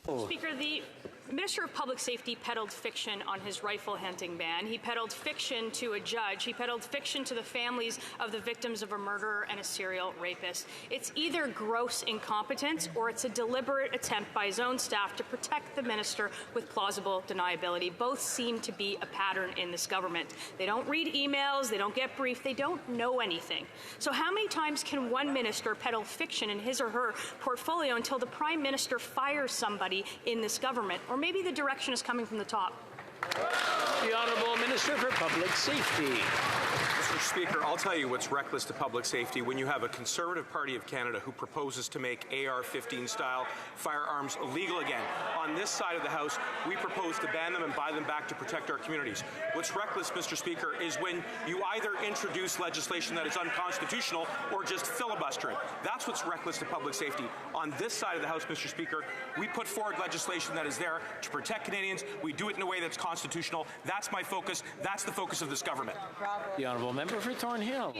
Speaker, the Minister of Public Safety peddled fiction on his rifle hunting ban. He peddled fiction to a judge. He peddled fiction to the families of the victims of a murderer and a serial rapist. It's either gross incompetence or it's a deliberate attempt by his own staff to protect the minister with plausible deniability. Both seem to be a pattern in this government. They don't read emails, they don't get briefed, they don't know anything. So how many times can one minister peddle fiction in his or her portfolio until the Prime Minister fires somebody in this government? Or maybe the direction is coming from the top. The Honourable Minister for Public Safety. Mr. Speaker, I'll tell you what's reckless to public safety when you have a Conservative Party of Canada who proposes to make AR-15 style firearms illegal again. On this side of the House, we propose to ban them and buy them back to protect our communities. What's reckless, Mr. Speaker, is when you either introduce legislation that is unconstitutional or just filibuster it. That's what's reckless to public safety. On this side of the House, Mr. Speaker, we put forward legislation that is there to protect Canadians. We do it in a way that's constitutional. That's my focus. That's the focus of this government. The Honourable Member for Thornhill.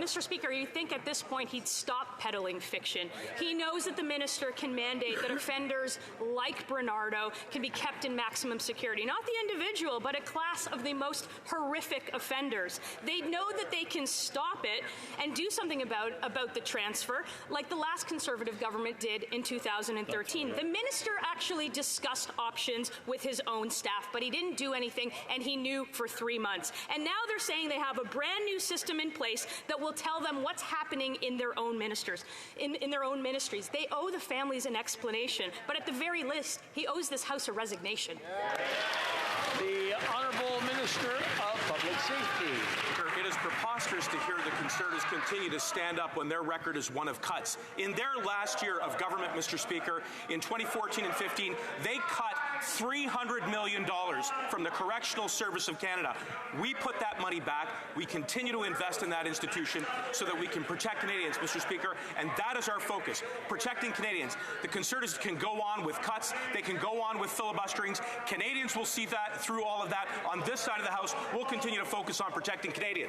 Mr. Speaker, you think at this point he'd stop peddling fiction. He knows that the minister can mandate that offenders like Bernardo can be kept in maximum security. Not the individual, but a class of the most horrific offenders. They know that they can stop it and do something about the transfer, like the last Conservative government did in 2013. The minister actually discussed options with his own staff, but he didn't do anything, and he knew for 3 months. And now they're saying they have a brand new system in place that will tell them what's happening in their own ministries. They owe the families an explanation, but at the very least, he owes this House a resignation. The Honourable Minister of Public Safety. It is preposterous to hear the Conservatives continue to stand up when their record is one of cuts. In their last year of government, Mr. Speaker, in 2014 and 15, they cut $300 million from the Correctional Service of Canada. We put that money back. We continue to invest in that institution so that we can protect Canadians, Mr. Speaker, and that is our focus, protecting Canadians. The Conservatives can go on with cuts. They can go on with filibusterings. Canadians will see that through all of that. On this side of the House, we'll continue to focus on protecting Canadians.